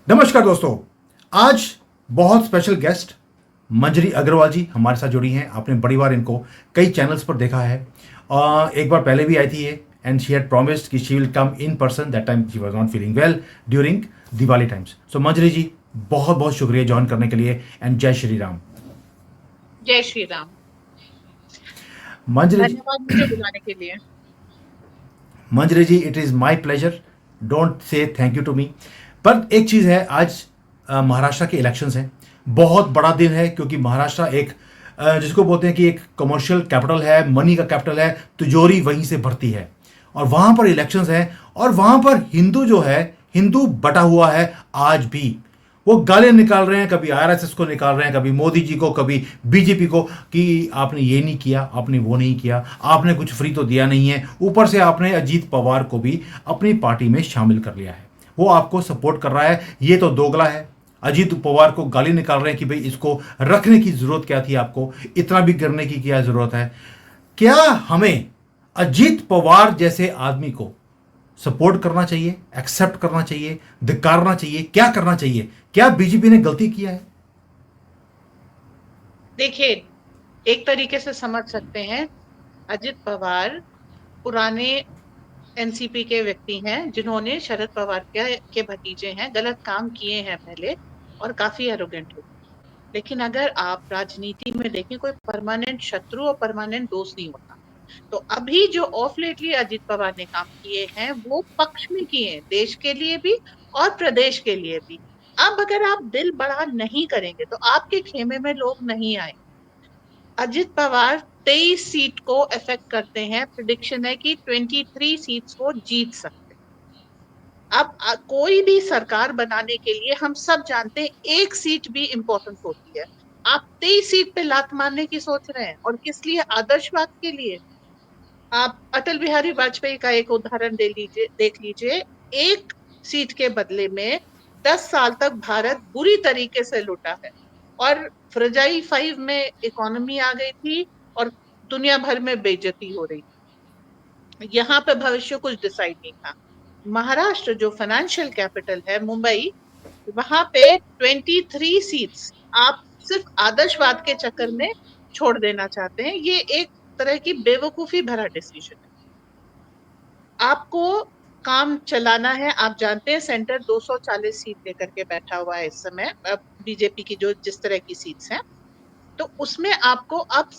नमस्कार दोस्तों। आज बहुत स्पेशल गेस्ट मंजरी अग्रवाल जी हमारे साथ जुड़ी हैं। आपने बड़ी बार इनको कई चैनल्स पर देखा है। एक बार पहले भी आई थी ये, एंड शी हैड प्रॉमिस्ड कि she will come in person. That time she was not feeling well during Diwali times. So Manjari ji, बहुत बहुत शुक्रिया ज्वाइन करने के लिए, एंड जय श्री राम। जय श्री राम। मंजरी जी, धन्यवाद मुझे बुलाने के लिए। Manjari ji, it is my pleasure. Don't say thank you to me. पर एक चीज़ है, आज महाराष्ट्र के इलेक्शंस हैं। बहुत बड़ा दिन है क्योंकि महाराष्ट्र एक जिसको बोलते हैं कि एक कमर्शियल कैपिटल है, मनी का कैपिटल है, तिजोरी वहीं से भरती है। और वहाँ पर इलेक्शंस हैं, और वहाँ पर हिंदू जो है, हिंदू बटा हुआ है आज भी। वो गालियां निकाल रहे हैं, कभी आरएसएस को निकाल रहे हैं, कभी मोदी जी को, कभी बीजेपी को, कि आपने ये नहीं किया, आपने वो नहीं किया, आपने कुछ फ्री तो दिया नहीं है। ऊपर से आपने अजीत पवार को भी अपनी पार्टी में शामिल कर लिया है, वो आपको सपोर्ट कर रहा है। ये तो दोगला है। अजीत पवार को गाली निकाल रहे हैं कि भाई इसको रखने की जरूरत क्या थी, आपको इतना भी करने की क्या जरूरत है। क्या हमें अजीत पवार जैसे आदमी को सपोर्ट करना चाहिए, एक्सेप्ट करना चाहिए, धिक्कारना चाहिए, क्या करना चाहिए? क्या बीजेपी ने गलती किया है? देखिए, एक तरीके से समझ सकते हैं, अजित पवार पुराने एनसीपी के व्यक्ति हैं जिन्होंने शरद पवार के भतीजे हैं, गलत काम किए हैं पहले और काफी एरोगेंट हो। लेकिन अगर आप राजनीति में देखें, कोई परमानेंट शत्रु और परमानेंट दोस्त नहीं होता। तो अभी जो ऑफ लेटली अजित पवार ने काम किए हैं वो पक्ष में किए हैं, देश के लिए भी और प्रदेश के लिए भी। अब अगर आप दिल बड़ा नहीं करेंगे तो आपके खेमे में लोग नहीं आए। अजित पवार 23 सीट को इफेक्ट करते हैं, प्रिडिक्शन है कि 23 सीट्स वो जीत सकते हैं। अब कोई भी सरकार बनाने के लिए हम सब जानते हैं एक सीट भी इंपॉर्टेंट होती है। आप 23 सीट पे लात मारने की सोच रहे हैं, और किस लिए? आदर्शवाद के लिए। आप अटल बिहारी वाजपेयी का एक उदाहरण देख लीजिए। एक सीट के बदले में 10 साल तक भारत बुरी तरीके से लुटा है, और फ्रजाइल 5 में इकोनॉमी आ गई थी, और दुनिया भर में बेइज्जती हो रही थी। यहाँ पे भविष्य कुछ डिसाइड नहीं था। महाराष्ट्र जो फाइनेंशियल कैपिटल है, मुंबई, वहां पे 23 सीट्स आप सिर्फ आदर्शवाद के चक्कर में छोड़ देना चाहते हैं। ये एक तरह की बेवकूफी भरा डिसीजन है। आपको काम चलाना है। आप जानते हैं सेंटर 240 सीट लेकर के बैठा हुआ है इस समय, बीजेपी की जो जिस तरह की सीट्स हैं, तो उसमें आपको अब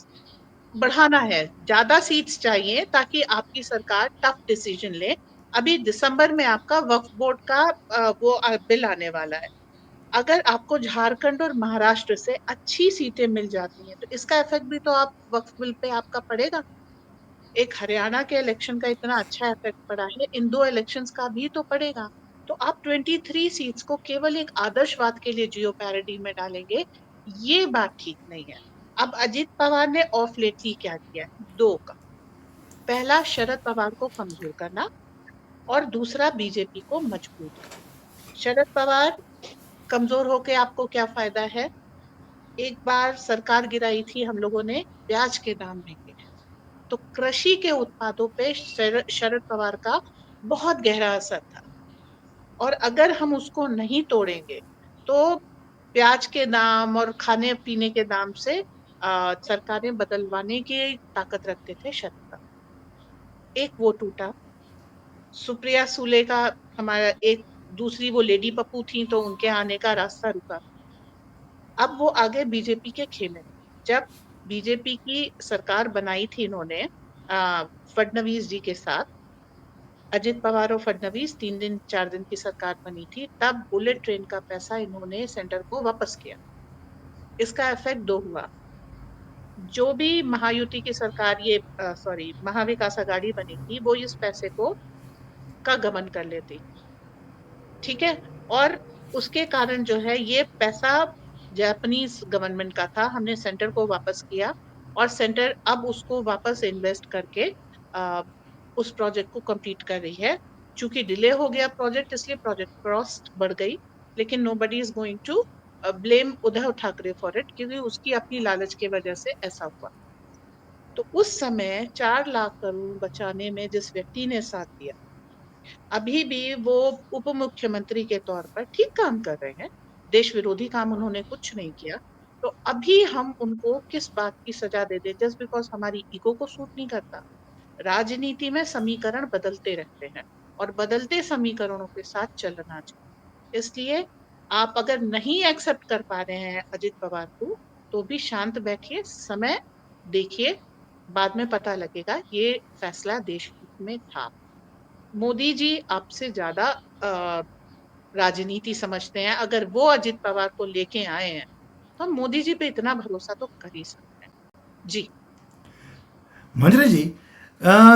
बढ़ाना है। ज्यादा सीट्स चाहिए ताकि आपकी सरकार टफ डिसीजन ले। अभी दिसंबर में आपका वक्फ बोर्ड का वो बिल आने वाला है। अगर आपको झारखंड और महाराष्ट्र से अच्छी सीटें मिल जाती हैं तो इसका इफेक्ट भी तो आप वक्फ बिल पे आपका पड़ेगा। एक हरियाणा के इलेक्शन का इतना अच्छा इफेक्ट पड़ा है, इन दो इलेक्शंस का भी तो पड़ेगा। तो आप 23 सीट्स को केवल एक आदर्शवाद के लिए जियो पैरिटी में डालेंगे, ये बात ठीक नहीं है। अब अजित पवार ने ऑफ लेटली क्या किया है? दो का। पहला, शरद पवार को कमजोर करना, और दूसरा, बीजेपी को मजबूत करना। शरद पवार कमजोर होके आपको क्या फायदा है? एक बार सरकार गिराई थी हम लोगों ने, ब्याज के दाम महंगे हैं। तो कृषि के उत्पादों पे शरद पवार का बहुत गहरा असर था, और अगर हम उसको नहीं तोड़ेंगे तो प्याज के दाम और खाने पीने के दाम से सरकारें बदलवाने की ताकत रखते थे शरद पवार। एक वो टूटा। सुप्रिया सुले का, हमारा एक दूसरी वो लेडी पप्पू थी, तो उनके आने का रास्ता रुका। अब वो आगे बीजेपी के खेमे में। जब बीजेपी की सरकार बनाई थी इन्होंने फडणवीस जी के साथ, अजित पवार और फडणवीस 3 दिन 4 दिन की सरकार बनी थी, तब बुलेट ट्रेन का पैसा इन्होंने सेंटर को वापस किया। इसका इफेक्ट दो हुआ। जो भी महायुति की सरकार, ये सॉरी, महाविकास आघाड़ी बनी थी, वो इस पैसे को का गमन कर लेती। ठीक है। और उसके कारण जो है, ये पैसा जापानीज गवर्नमेंट का था, हमने सेंटर को वापस किया, और सेंटर अब उसको वापस इन्वेस्ट करके आ, उस प्रोजेक्ट को कंप्लीट कर रही है। चूंकि डिले हो गया प्रोजेक्ट, इसलिए प्रोजेक्ट कॉस्ट बढ़ गई। लेकिन nobody is going to blame Uddhav Thackeray for it, क्योंकि उसकी अपनी लालच की वजह से ऐसा हुआ। तो उस समय 4 लाख करोड़ बचाने में जिस व्यक्ति ने साथ दिया, अभी भी वो उप मुख्यमंत्री के तौर पर ठीक काम कर रहे हैं, देश विरोधी काम उन्होंने कुछ नहीं किया। तो अभी हम उनको किस बात की सजा दे दें जस्ट बिकॉज हमारी ईगो को सूट नहीं करता। राजनीति में समीकरण बदलते रहते हैं और बदलते समीकरणों के साथ चलना चाहिए। इसलिए आप अगर नहीं एक्सेप्ट कर पा रहे हैं अजित पवार को, तो भी शांत बैठिए, समय देखिए, बाद में पता लगेगा ये फैसला देश हित में था। मोदी जी आपसे ज्यादा राजनीति समझते हैं। अगर वो अजित पवार को लेके आए हैं तो हम मोदी जी पे इतना भरोसा तो कर ही सकते हैं। जी। मंजरी जी,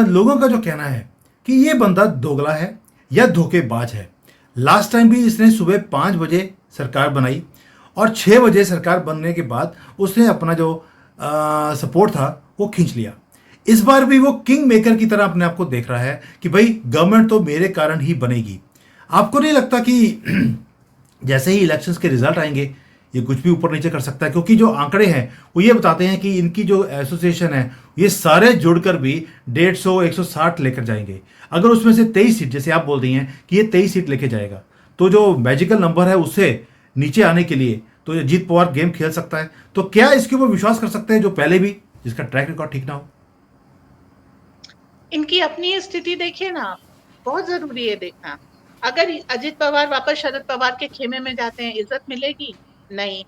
लोगों का जो कहना है कि ये बंदा दोगला है या धोखेबाज है। लास्ट टाइम भी इसने सुबह 5 बजे सरकार बनाई और 6 बजे सरकार बनने के बाद उसने अपना जो सपोर्ट था वो खींच लिया। इस बार भी वो किंग मेकर की तरह अपने आप को देख रहा है कि भाई गवर्नमेंट तो मेरे कारण ही बनेगी। आपको नहीं लगता कि जैसे ही इलेक्शंस के रिजल्ट आएंगे ये कुछ भी ऊपर नीचे कर सकता है? क्योंकि जो आंकड़े हैं वो ये बताते हैं कि इनकी जो एसोसिएशन है ये सारे जुड़कर भी 150 160 लेकर जाएंगे। अगर उसमें से 23 सीट, जैसे आप बोल रही हैं कि ये 23 सीट लेके जाएगा, तो जो मैजिकल नंबर है उससे नीचे आने के लिए तो अजीत पवार गेम खेल सकता है। तो क्या इसके ऊपर विश्वास कर सकते हैं जो पहले भी जिसका ट्रैक रिकॉर्ड ठीक ना हो? इनकी अपनी स्थिति देखिए ना, बहुत जरूरी है देखना। अगर अजित पवार वापस शरद पवार के खेमे में जाते हैं, इज्जत मिलेगी? नहीं।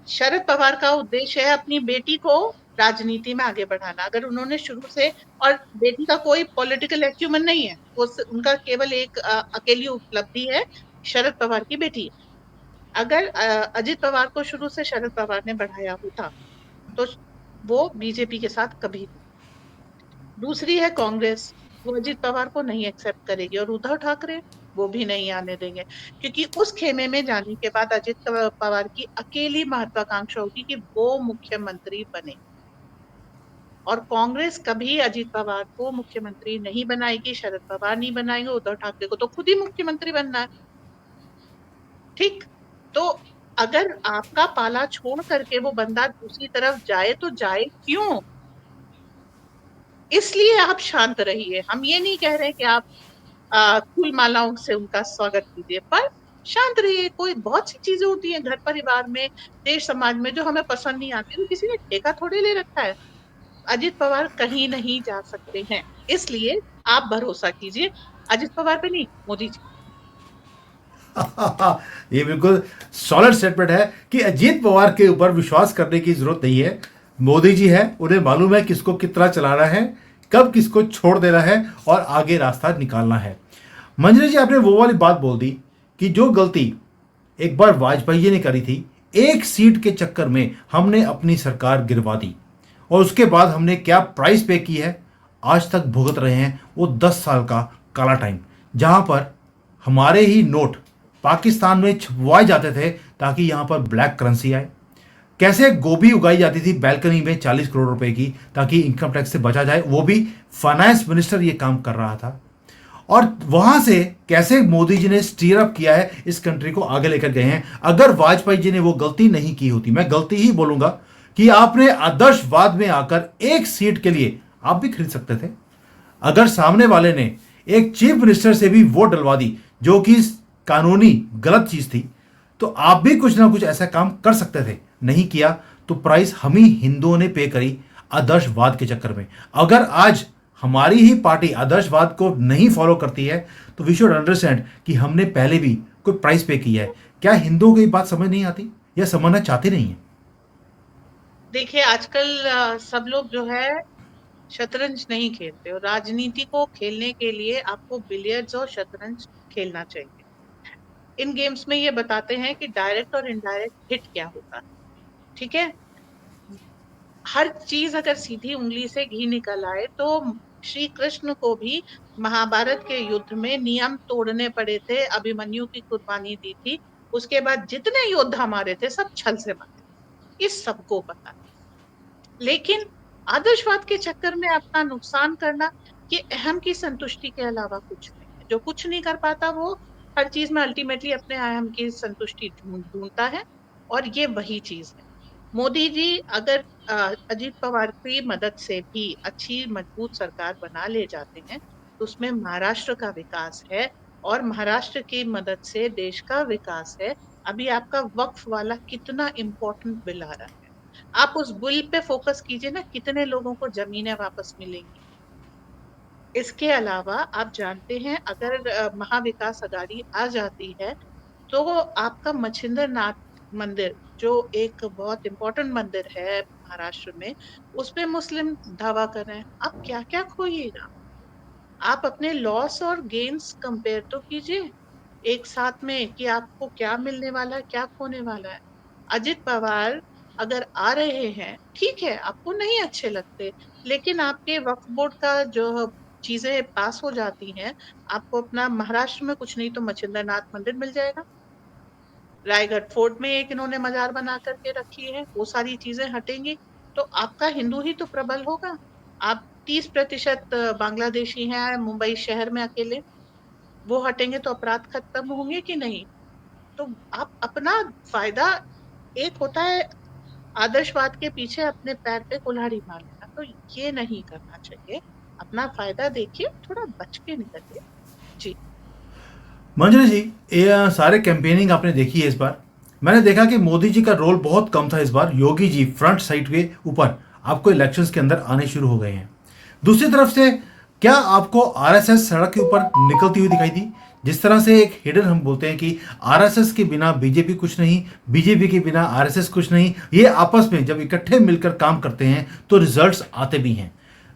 शरद पवार का उद्देश्य है अपनी बेटी को राजनीति में आगे बढ़ाना। अगर उन्होंने शुरू से, और बेटी का कोई पॉलिटिकल एक्यूमेंट नहीं है, वो उनका केवल एक अकेली उपलब्धि है, शरद पवार की बेटी है। अगर अजित पवार को शुरू से शरद पवार ने बढ़ाया होता तो वो बीजेपी के साथ कभी नहीं। दूसरी है कांग्रेस, वो अजित पवार को नहीं एक्सेप्ट करेगी, और उद्धव ठाकरे वो भी नहीं आने देंगे, क्योंकि उस खेमे में जाने के बाद अजित पवार की अकेली महत्वाकांक्षा होगी कि वो मुख्यमंत्री बने। और कांग्रेस कभी अजित पवार को मुख्यमंत्री नहीं बनाएगी, शरद पवार नहीं बनाएंगे, उद्धव ठाकरे को तो खुद ही मुख्यमंत्री बनना है। ठीक। तो अगर आपका पाला छोड़ करके वो बंदा दूसरी तरफ जाए तो जाए क्यों? इसलिए आप शांत रहिए। हम ये नहीं कह रहे कि आप फूल मालाओं से उनका स्वागत कीजिए, पर शांत रहिए। कोई बहुत सी चीजें होती हैं घर परिवार में, देश समाज में, जो हमें पसंद नहीं आती, तो किसी ने ठेका थोड़ी ले रखा है। अजित पवार कहीं नहीं जा सकते हैं, इसलिए आप भरोसा कीजिए अजित पवार पे नहीं, मोदी जी। ये बिल्कुल सॉलिड स्टेटमेंट है कि अजीत पवार के ऊपर विश्वास करने की जरूरत नहीं है। मोदी जी है, उन्हें मालूम है किसको कितना चलाना है, कब किसको छोड़ देना है और आगे रास्ता निकालना है। मंजरी जी, आपने वो वाली बात बोल दी कि जो गलती एक बार वाजपेयी जी ने करी थी, एक सीट के चक्कर में हमने अपनी सरकार गिरवा दी और उसके बाद हमने क्या प्राइस पे की है, आज तक भुगत रहे हैं वो 10 साल का काला टाइम, जहां पर हमारे ही नोट पाकिस्तान में छपवाए जाते थे ताकि यहां पर ब्लैक करेंसी आए। कैसे गोभी उगाई जाती थी बैल्कनी में 40 करोड़ रुपए की ताकि इनकम टैक्स से बचा जाए, वो भी फाइनेंस मिनिस्टर ये काम कर रहा था। और वहां से कैसे मोदी जी ने स्टीयर अप किया है, इस कंट्री को आगे लेकर गए हैं। अगर वाजपेयी जी ने वो गलती नहीं की होती, मैं गलती ही बोलूंगा, कि आपने आदर्शवाद में आकर एक सीट के लिए आप भी खरीद सकते थे। अगर सामने वाले ने एक चीफ मिनिस्टर से भी वोट डलवा दी जो कि कानूनी गलत चीज थी, तो आप भी कुछ ना कुछ ऐसा काम कर सकते थे। नहीं किया तो प्राइस हम ही हिंदुओं ने पे करी आदर्शवाद के चक्कर में। अगर आज हमारी ही पार्टी आदर्शवाद को नहीं फॉलो करती है तो वी शुड अंडरस्टैंड कि हमने पहले भी कोई प्राइस पे किया है। क्या हिंदुओं को ये बात समझ नहीं आती या समझना चाहते नहीं है? देखिए आजकल सब लोग जो है शतरंज नहीं खेलते, और राजनीति को खेलने के लिए आपको बिलियर्ड्स और शतरंज खेलना चाहिए। इन गेम्स में ये बताते हैं कि डायरेक्ट और इनडायरेक्ट हिट क्या होता है। ठीक है। हर चीज अगर सीधी उंगली से घी निकल आए तो श्री कृष्ण को भी महाभारत के युद्ध में नियम तोड़ने पड़े थे, अभिमन्यु की कुर्बानी दी थी। उसके बाद जितने योद्धा मारे थे सब छल से मारे, इस सबको पता है। लेकिन आदर्शवाद के चक्कर में अपना नुकसान करना, ये अहम की संतुष्टि के अलावा कुछ नहीं है। जो कुछ नहीं कर पाता वो हर चीज में अल्टीमेटली अपने अहम की संतुष्टि ढूंढता है, और ये वही चीज है। मोदी जी अगर अजित पवार की मदद से भी अच्छी मजबूत सरकार बना ले जाते हैं, तो उसमें महाराष्ट्र का विकास है और महाराष्ट्र की मदद से देश का विकास है। अभी आपका वक्फ वाला कितना इम्पोर्टेंट बिल आ रहा है, आप उस बिल पे फोकस कीजिए ना, कितने लोगों को जमीनें वापस मिलेंगी। इसके अलावा आप जानते हैं अगर महाविकास अघाड़ी आ जाती है तो आपका मच्छिंद्र नाथ मंदिर जो एक बहुत इंपॉर्टेंट मंदिर है महाराष्ट्र में, उस पे मुस्लिम दावा कर रहे हैं। आप क्या क्या खोइएगा, आप अपने लॉस और गेन्स कंपेयर तो कीजिए एक साथ में कि आपको क्या मिलने वाला है, क्या खोने वाला है। अजित पवार अगर आ रहे हैं, ठीक है, आपको नहीं अच्छे लगते, लेकिन आपके वक्फ बोर्ड का जो चीजें पास हो जाती हैं, आपको अपना महाराष्ट्र में कुछ नहीं तो मच्छिंद्र नाथ मंदिर मिल जाएगा। रायगढ़ फोर्ट में एक इन्होंने मजार बना करके रखी है, वो सारी चीजें हटेंगी तो आपका हिंदू ही तो प्रबल होगा। आप 30% बांग्लादेशी हैं मुंबई शहर में अकेले, वो हटेंगे तो अपराध खत्म होंगे कि नहीं। तो आप अपना फायदा, एक होता है आदर्शवाद के पीछे अपने पैर पे कुल्हाड़ी मार लेना, तो ये नहीं करना चाहिए। अपना फायदा देखिए, थोड़ा बच के निकलिए। जी मंजरी जी, ये सारे कैंपेनिंग आपने देखी है इस बार। मैंने देखा कि मोदी जी का रोल बहुत कम था इस बार। योगी जी फ्रंट साइड के ऊपर आपको इलेक्शंस के अंदर आने शुरू हो गए हैं। दूसरी तरफ से क्या आपको आरएसएस सड़क के ऊपर निकलती हुई दिखाई दी? जिस तरह से एक हिडन हम बोलते हैं कि आरएसएस के बिना बीजेपी कुछ नहीं, बीजेपी के बिना आरएसएस कुछ नहीं, ये आपस में जब इकट्ठे मिलकर काम करते हैं तो रिजल्ट्स आते भी हैं।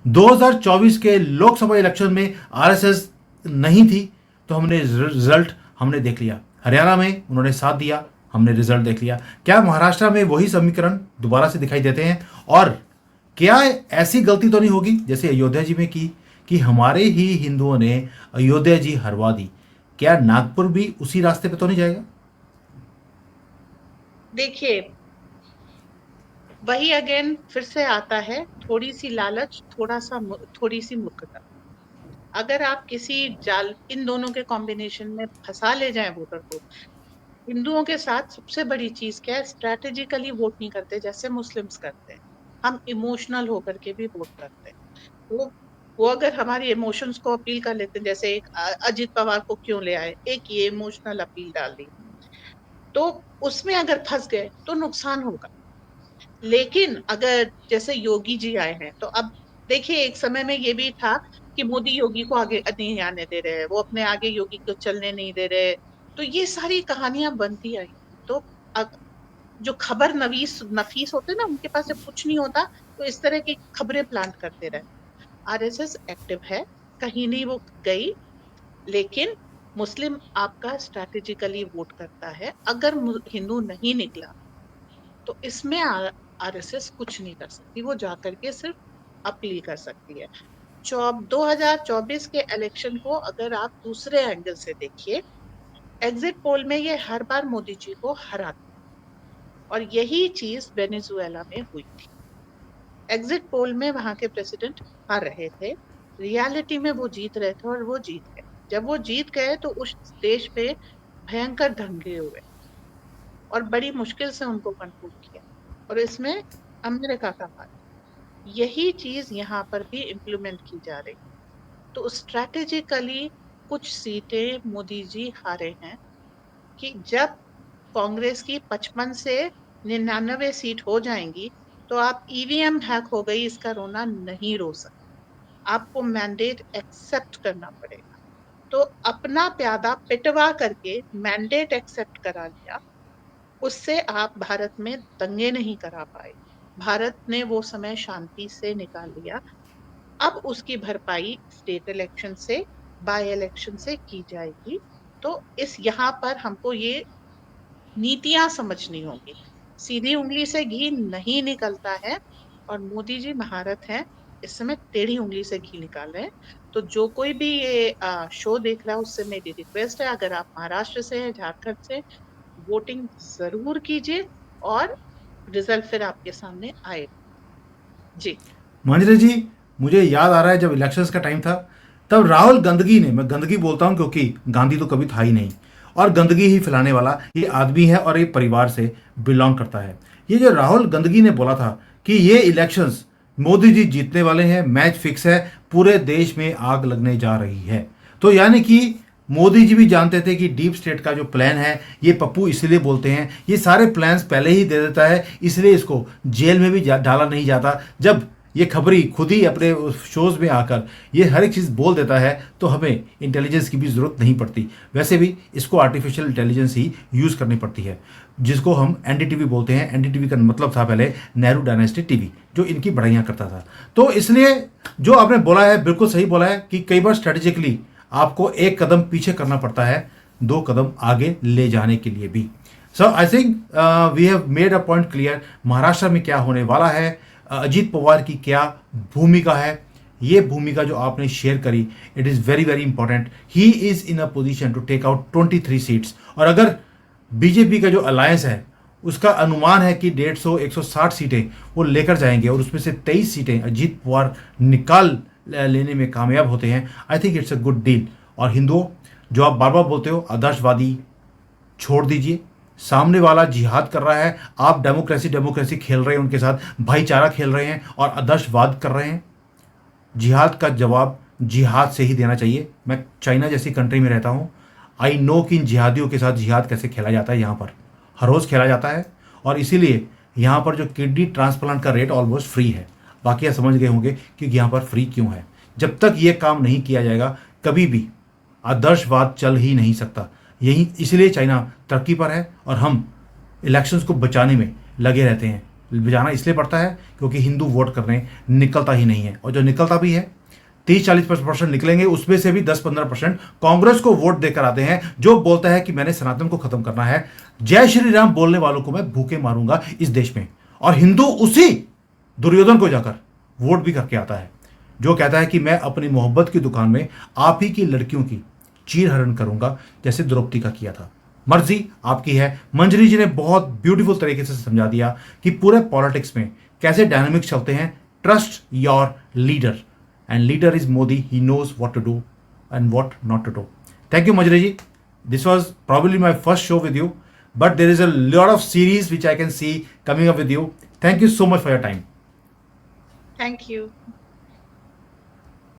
2024 के लोकसभा इलेक्शन में आरएसएस नहीं थी तो हमने रिजल्ट हमने देख लिया। हरियाणा में उन्होंने साथ दिया, हमने रिजल्ट देख लिया। क्या महाराष्ट्र में वही समीकरण दोबारा से दिखाई देते हैं? और क्या ऐसी गलती तो नहीं होगी जैसे अयोध्या जी में की कि हमारे ही हिंदुओं ने अयोध्या जी हरवा दी? क्या नागपुर भी उसी रास्ते पे तो नहीं जाएगा? देखिए, वही अगेन फिर से आता है, थोड़ी सी लालच, थोड़ी सी मूर्खता। अगर आप किसी जाल इन दोनों के कॉम्बिनेशन में फंसा ले जाए वोटर को, हिंदुओं के साथ सबसे बड़ी चीज क्या है, स्ट्रेटेजिकली वोट नहीं करते जैसे मुस्लिम्स करते हैं, हम इमोशनल होकर के भी वोट करते हैं। वो अगर हमारी इमोशंस को अपील कर लेते हैं, जैसे एक अजित पवार को क्यों ले आए, एक ये इमोशनल अपील डाल दी, तो उसमें अगर फंस गए तो नुकसान होगा। लेकिन अगर जैसे योगी जी आए हैं, तो अब देखिए एक समय में ये भी था कि मोदी योगी को आगे नहीं आने दे रहे हैं, वो अपने आगे योगी को चलने नहीं दे रहे, तो ये सारी कहानियां बनती आई। तो जो खबर नफीस होते ना, उनके पास जब कुछ नहीं होता तो इस तरह की खबरें प्लांट करते रहे। आरएसएस एक्टिव है, कहीं नहीं वो गई, लेकिन मुस्लिम आपका स्ट्रैटेजिकली वोट करता है। अगर हिंदू नहीं निकला तो इसमें आरएसएस कुछ नहीं कर सकती, वो जाकर के सिर्फ अपील कर सकती है। 2024 के इलेक्शन को अगर आप दूसरे एंगल से देखिए, एग्जिट पोल में ये हर बार मोदी जी को हराते, और यही चीज वेनेजुएला में हुई थी। एग्जिट पोल में वहां के प्रेसिडेंट हार रहे थे, रियलिटी में वो जीत रहे थे और वो जीत गए। जब वो जीत गए तो उस देश पे भयंकर दंगे हुए और बड़ी मुश्किल से उनको कंट्रोल किया, और इसमें अमेरिका का हाथ। यही चीज यहाँ पर भी इम्प्लीमेंट की जा रही। तो स्ट्रैटेजिकली कुछ सीटें मोदी जी हारे हैं कि जब कांग्रेस की 55 से 99 सीट हो जाएंगी तो आप ईवीएम हैक हो गई इसका रोना नहीं रो सकते, आपको मैंडेट एक्सेप्ट करना पड़ेगा। तो अपना प्यादा पिटवा करके मैंडेट एक्सेप्ट करा लिया, उससे आप भारत में दंगे नहीं करा पाए। भारत ने वो समय शांति से निकाल लिया। अब उसकी भरपाई स्टेट इलेक्शन से, बाय इलेक्शन से की जाएगी। तो इस यहाँ पर हमको ये नीतियां समझनी होगी। सीधी उंगली से घी नहीं निकलता है, और मोदी जी महारत हैं इस समय टेढ़ी उंगली से घी निकाल रहे हैं। तो जो कोई भी ये शो देख रहा है उससे मेरी रिक्वेस्ट है, अगर आप महाराष्ट्र से हैं, झारखंड से, वोटिंग जरूर कीजिए और रिजल्ट फिर आपके सामने आए। जी मंजरी जी, मुझे याद आ रहा है जब इलेक्शंस का टाइम था तब राहुल गंदगी ने, मैं गंदगी बोलता हूं क्योंकि गांधी तो कभी था ही नहीं, और गंदगी ही फैलाने वाला ये आदमी है और ये परिवार से बिलोंग करता है। ये जो राहुल गंदगी ने बोला था कि ये इलेक्शंस मोदी जी जीतने वाले हैं, मैच फिक्स है, पूरे देश में आग लगने जा रही है। तो यानी कि मोदी जी भी जानते थे कि डीप स्टेट का जो प्लान है, ये पप्पू इसलिए बोलते हैं, ये सारे प्लान्स पहले ही दे देता है, इसलिए इसको जेल में भी डाला नहीं जाता। जब ये खबरी खुद ही अपने शोज़ में आकर ये हर एक चीज़ बोल देता है तो हमें इंटेलिजेंस की भी ज़रूरत नहीं पड़ती। वैसे भी इसको आर्टिफिशियल इंटेलिजेंस ही यूज़ करनी पड़ती है, जिसको हम एनडीटीवी बोलते हैं। एनडीटीवी का मतलब था पहले नेहरू डायनेस्टी टीवी, जो इनकी बढ़ाइयाँ करता था। तो इसलिए जो आपने बोला है बिल्कुल सही बोला है कि कई बार स्ट्रेटेजिकली आपको एक कदम पीछे करना पड़ता है 2 कदम आगे ले जाने के लिए भी। So I think we have made a point clear. Maharashtra में क्या होने वाला है, अजीत पवार की क्या भूमिका है, ये भूमिका जो आपने शेयर करी, it is very very important. He is in a position to take out 23 seats. और अगर बीजेपी का जो अलायंस है उसका अनुमान है कि 150-160 सीटें वो लेकर जाएंगे और उसमें से 23 सीटें अजीत पवार निकाल लेने में कामयाब होते हैं, I think it's a good deal. और हिंदुओं, जो आप बार बार बोलते हो आदर्शवादी छोड़ दीजिए, सामने वाला जिहाद कर रहा है, आप डेमोक्रेसी खेल रहे हैं उनके साथ, भाईचारा खेल रहे हैं और आदर्शवाद कर रहे हैं। जिहाद का जवाब जिहाद से ही देना चाहिए। मैं चाइना जैसी कंट्री में रहता हूँ, आई नो कि इन जिहादियों के साथ जिहाद कैसे खेला जाता है। यहाँ पर हर रोज़ खेला जाता है और इसीलिए यहाँ पर जो किडनी ट्रांसप्लांट का रेट ऑलमोस्ट फ्री है। बाकी आप समझ गए होंगे कि यहाँ पर फ्री क्यों है। जब तक ये काम नहीं किया जाएगा कभी भी आदर्शवाद चल ही नहीं सकता। यही इसलिए चाइना तरक्की पर है और हम इलेक्शंस को बचाने में लगे रहते हैं। बचाना इसलिए पड़ता है क्योंकि हिंदू वोट करने निकलता ही नहीं है, और जो निकलता भी है 30-40% निकलेंगे, उसमें से भी 10-15% कांग्रेस को वोट देकर आते हैं, जो बोलता है कि मैंने सनातन को खत्म करना है, जय श्री राम बोलने वालों को मैं भूखे मारूंगा इस देश में। और हिंदू उसी दुर्योधन को जाकर वोट भी करके आता है, जो कहता है कि मैं अपनी मोहब्बत की दुकान में आप ही की लड़कियों की चीरहरण करूंगा, जैसे द्रौपदी का किया था। मर्जी आपकी है। मंजरी जी ने बहुत ब्यूटीफुल तरीके से समझा दिया कि पूरे पॉलिटिक्स में कैसे डायनामिक्स चलते हैं। Trust your leader, and leader is Modi. He knows what to do and what not to do. Thank you Manjari ji. This was probably my first show with you, but there is a lot of series which I can see coming up with you. Thank you so much for your time. Thank you.